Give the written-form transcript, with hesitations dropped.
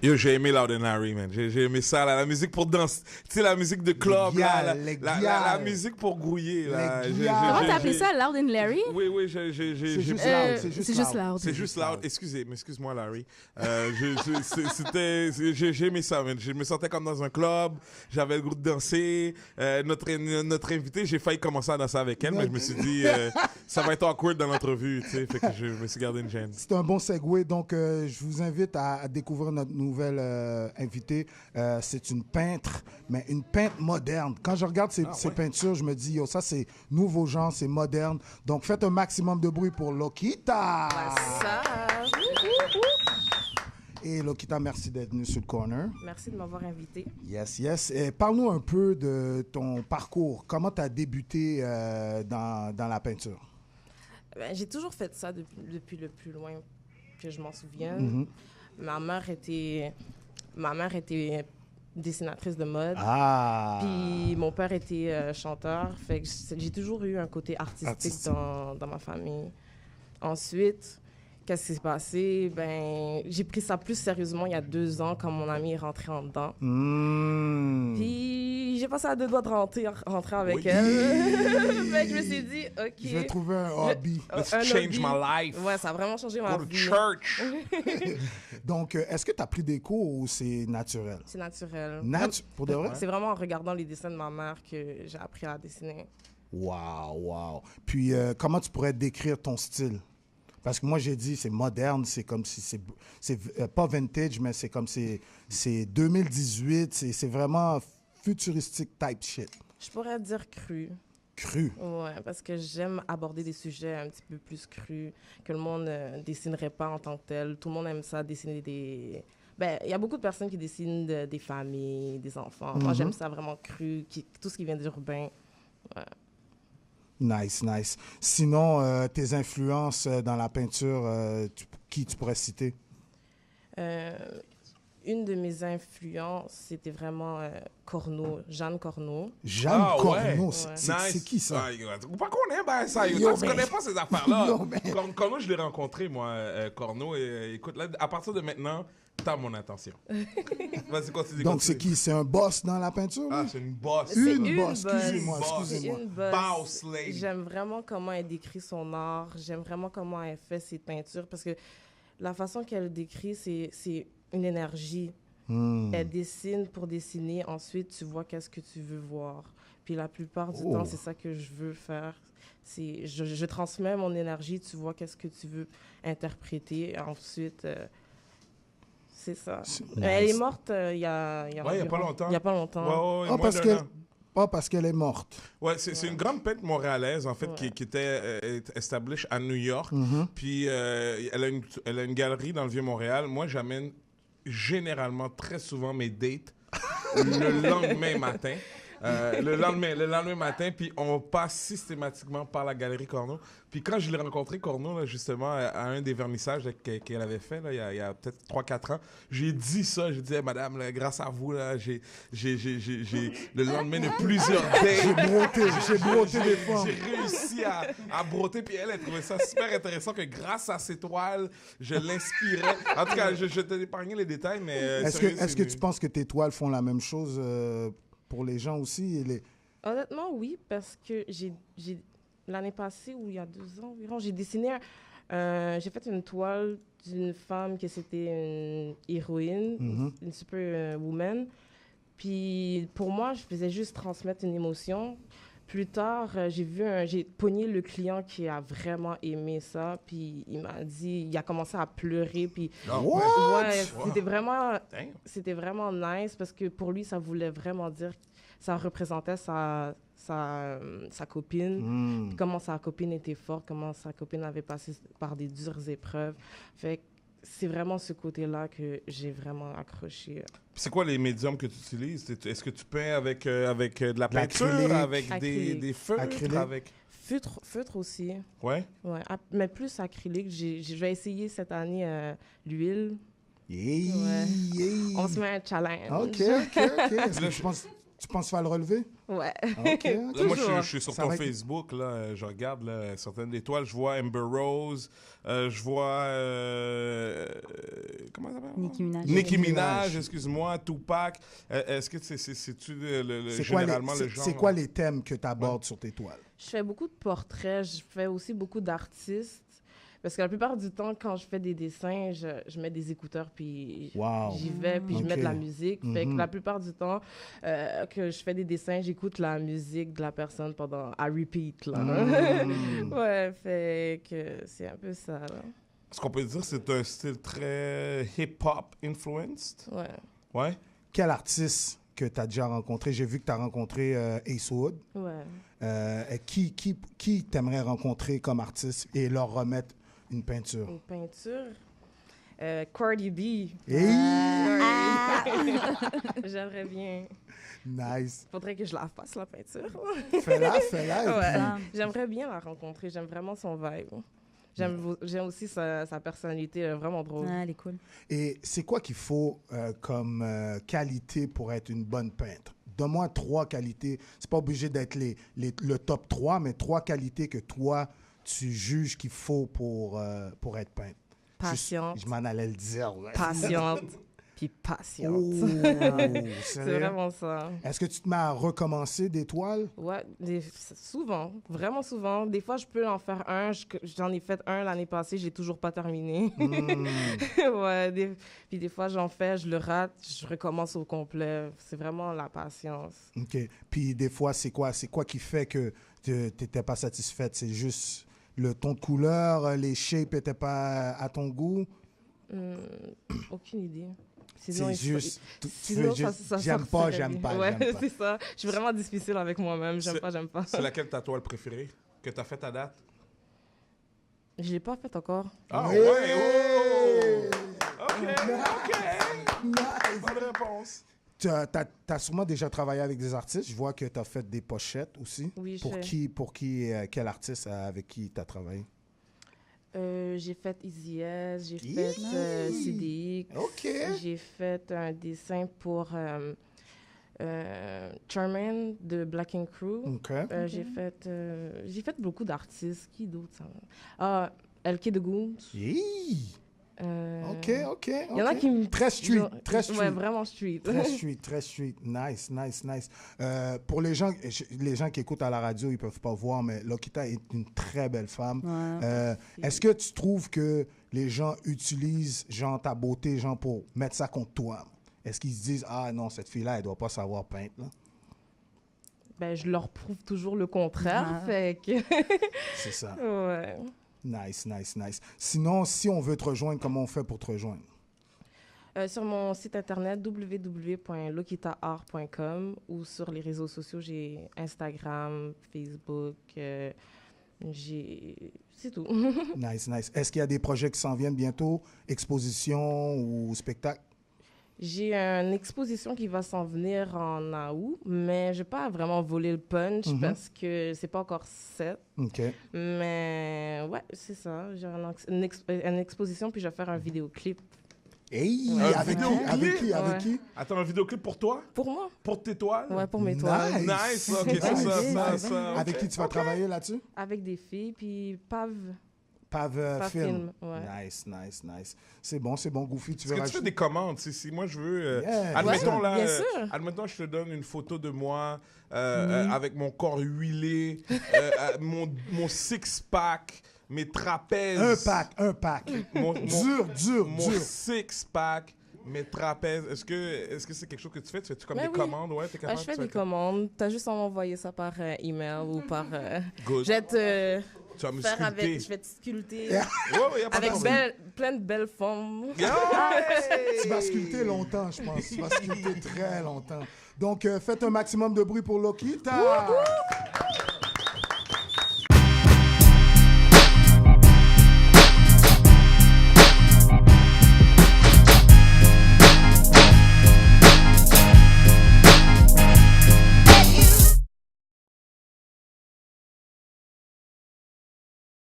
Yo, j'ai aimé Loud and Larry, man. J'ai aimé ça, là, la musique pour danser. Tu sais, la musique de club, là, la musique pour grouiller, là. Comment t'as appelé ça, Loud and Larry? Oui, C'est juste loud. C'est juste loud. C'est juste loud. Excuse-moi, Larry. J'ai aimé ça, man. Je me sentais comme dans un club. J'avais le goût de danser. Notre invité, j'ai failli commencer à danser avec elle, mais je me suis dit, ça va être awkward dans l'entrevue, tu sais. Fait que je me suis gardé une gêne. C'est un bon segue. Donc, je vous invite à découvrir notre nouvelle invitée. C'est une peintre, mais une peintre moderne. Quand je regarde ses peintures, je me dis, yo, ça, c'est nouveau genre, c'est moderne. Donc, faites un maximum de bruit pour Lokita. Ça. Et Lokita, merci d'être venu sur le corner. Merci de m'avoir invité. Yes. Et parle-nous un peu de ton parcours. Comment tu as débuté dans la peinture? Ben, j'ai toujours fait ça depuis le plus loin que je m'en souvienne. Ma mère était dessinatrice de mode. Puis mon père était chanteur. Fait que j'ai toujours eu un côté artistique. Dans ma famille. Ensuite, qu'est-ce qui s'est passé? Ben, j'ai pris ça plus sérieusement il y a 2 ans quand mon ami est rentré en dedans. Puis j'ai passé à 2 doigts de rentrer avec elle. Fait que je me suis dit, OK. Je vais trouver un hobby. Let's change my life. Ouais, ça a vraiment changé ma vie. Go to church. Donc, est-ce que tu as pris des cours ou c'est naturel? C'est naturel. Pour de vrai? C'est vraiment en regardant les dessins de ma mère que j'ai appris à dessiner. Wow. Puis, comment tu pourrais décrire ton style? Parce que moi, j'ai dit, c'est moderne, c'est comme si c'est pas vintage, mais c'est comme c'est 2018, c'est vraiment futuristique type shit. Je pourrais dire cru. Cru? Ouais, parce que j'aime aborder des sujets un petit peu plus crus, que le monde ne dessinerait pas en tant que tel. Tout le monde aime ça, dessiner des... Ben, il y a beaucoup de personnes qui dessinent des familles, des enfants. Moi, j'aime ça vraiment cru, tout ce qui vient d'urbain. Ouais. Nice. Sinon, tes influences dans la peinture, qui tu pourrais citer? Une de mes influences, c'était vraiment Corneau, Jeanne Corneau. Jeanne Corneau, ouais. C'est qui ça? Pas qu'on aime ça. Tu connais pas ces affaires-là. Corneau, je l'ai rencontré, moi, Corneau. Et écoute, là, à partir de maintenant, t'as mon attention. Vas-y, continue. Donc, c'est qui? C'est un boss dans la peinture? Ah, c'est une boss. Une boss. Excusez-moi. Boss lady. J'aime vraiment comment elle décrit son art. J'aime vraiment comment elle fait ses peintures. Parce que la façon qu'elle décrit, c'est une énergie. Elle dessine pour dessiner. Ensuite, tu vois qu'est-ce que tu veux voir. Puis la plupart du temps, c'est ça que je veux faire. Je transmets mon énergie. Tu vois qu'est-ce que tu veux interpréter. Ensuite... c'est ça. Nice. Elle est morte il y a pas longtemps. Il y a pas longtemps. Parce qu'elle est morte. Ouais, c'est une grande peintre montréalaise, en fait, qui était established à New York. Puis elle a une galerie dans le Vieux-Montréal. Moi, j'amène généralement très souvent mes dates le lendemain matin. Le lendemain matin, puis on passe systématiquement par la galerie Corneau. Puis quand je l'ai rencontré, Corneau, là, justement, à un des vernissages qu'elle avait fait, là, il y a peut-être 3-4 ans, j'ai dit ça, j'ai dit, hey, madame, là, grâce à vous, là, j'ai le lendemain de plusieurs dates. J'ai broté des femmes. J'ai réussi à broter, puis elle trouvait ça super intéressant que grâce à ces toiles, je l'inspirais. En tout cas, je t'ai épargné les détails, mais... Est-ce que tu penses que tes toiles font la même chose pour les gens aussi? Honnêtement, oui, parce que l'année passée, ou il y a 2 ans environ, j'ai dessiné j'ai fait une toile d'une femme qui c'était une héroïne, une superwoman. Puis pour moi, je faisais juste transmettre une émotion. Plus tard, j'ai pogné le client qui a vraiment aimé ça, puis il m'a dit, il a commencé à pleurer, puis c'était vraiment nice parce que pour lui, ça voulait vraiment dire, ça représentait sa copine, comment sa copine était forte, comment sa copine avait passé par des dures épreuves. Fait que c'est vraiment ce côté-là que j'ai vraiment accroché. C'est quoi les médiums que tu utilises? Est-ce que tu peins avec de la peinture, avec des feutres? Avec... Feutre aussi. Ouais? Ouais, mais plus acrylique. Je vais essayer cette année l'huile. Yeah. On se met un challenge. OK. Tu penses faire le relever? Ouais. OK. Là, moi, je suis sur Ça ton va être- Facebook, là, je regarde là, certaines étoiles, je vois Amber Rose, je vois... comment ça s'appelle? Nicki Minaj. Nicki Minaj. Minaj, excuse-moi, Tupac. Est-ce que c'est-tu C'est quoi, généralement le genre? c'est quoi les thèmes que tu abordes sur tes toiles? Je fais beaucoup de portraits, je fais aussi beaucoup d'artistes. Parce que la plupart du temps, quand je fais des dessins, je mets des écouteurs, puis Wow. j'y vais, puis je mets de la Ok. musique. Fait que la plupart du temps que je fais des dessins, j'écoute la musique de la personne pendant à repeat. Là. Ouais, fait que c'est un peu ça. Là. Est-ce qu'on peut dire que c'est un style très hip-hop influenced? Ouais. Ouais? Quel artiste que tu as déjà rencontré? J'ai vu que tu as rencontré Ace Wood. Ouais. Qui t'aimerais rencontrer comme artiste et leur remettre une peinture? Une peinture. Cardi B. J'aimerais bien. Nice. Faudrait que je la fasse, la peinture. Fais-la. Et Ouais. puis- J'aimerais bien la rencontrer. J'aime vraiment son vibe. J'aime aussi sa personnalité, elle est vraiment drôle. Ah, elle est cool. Et c'est quoi qu'il faut comme qualité pour être une bonne peintre? Donne-moi 3 qualités. C'est pas obligé d'être le top 3, mais 3 qualités que toi, tu juges qu'il faut pour être peintre. Patiente. Je m'en allais le dire. Ouais. Patiente. Puis patiente. Oh, C'est sérieux? vraiment ça. Est-ce que tu te mets à recommencer des toiles? Ouais, souvent, vraiment souvent. Des fois, je peux en faire un. J'en ai fait un l'année passée, j'ai toujours pas terminé. Ouais, puis des fois, j'en fais, je le rate, je recommence au complet. C'est vraiment la patience. OK. Puis des fois, c'est quoi qui fait que tu n'étais pas satisfaite? C'est juste le ton de couleur, les shapes n'étaient pas à ton goût? Aucune idée. C'est juste... Sinon, ça j'aime pas, sortirait j'aime bien. pas, Ouais, j'aime pas. c'est ça. Je suis vraiment difficile avec moi-même. J'aime pas. C'est laquelle ta toile préférée que tu as faite à date? Je l'ai pas faite encore. Ah Hey! ouais! Oh! OK. Nice. Bonne réponse. Tu as sûrement déjà travaillé avec des artistes. Je vois que tu as fait des pochettes aussi. Oui, je Pour quel artiste avec qui tu as travaillé? J'ai fait Easy S, j'ai fait CDX. OK. J'ai fait un dessin pour Charmaine de Black & Crew. OK. J'ai fait beaucoup d'artistes. Qui d'autre ça? Ah, LK de Goons. Hi. OK. Il y en a qui me... Très street, très Ouais, street. vraiment street. Très street. Nice. Pour les gens qui écoutent à la radio, ils peuvent pas voir, mais Lokita est une très belle femme. Ouais. Est-ce que tu trouves que les gens utilisent, genre, ta beauté, genre, pour mettre ça contre toi? Est-ce qu'ils se disent, ah non, cette fille-là, elle doit pas savoir peindre, là? Ben, je leur prouve toujours le contraire, fait que... C'est ça. Ouais. Nice. Sinon, si on veut te rejoindre, comment on fait pour te rejoindre? Sur mon site internet www.lokitaart.com ou sur les réseaux sociaux, j'ai Instagram, Facebook, c'est tout. Nice. Est-ce qu'il y a des projets qui s'en viennent bientôt? Exposition ou spectacle? J'ai une exposition qui va s'en venir en août, mais je vais pas vraiment voler le punch parce que c'est pas encore set. OK. Mais ouais, c'est ça. J'ai une exposition, puis je vais faire un vidéoclip. Hey! Un Avec vidéoclip? qui? Attends, un vidéoclip pour toi? Pour moi? Pour tes toiles? Ouais, pour mes toiles. Nice, ok, c'est Nice. ça. Avec qui tu vas travailler là-dessus? Avec des filles, puis Pav Pav Film. Ouais. Nice. C'est bon, Goofy. Tu Est-ce veux que tu fais des commandes? Si moi, je veux... Yeah. admettons, Ouais, là, bien sûr. admettons, je te donne une photo de moi avec mon corps huilé, mon six-pack, mes trapèzes. Un pack. Mon Dur. six-pack, mes trapèzes. Est-ce que c'est quelque chose que tu fais? Tu fais-tu comme Ben des oui. commandes? Ouais, t'es capable, Je fais tu des commandes. T'as juste à m'envoyer ça par email ou par... Good. Je vais te Tu vas me faire sculpter. avec... Je vais te sculpter Ouais, y a pas de avec problème. plein de belles formes. Tu vas sculpter longtemps, je pense. Tu vas sculpter très longtemps. Donc, faites un maximum de bruit pour Lokita.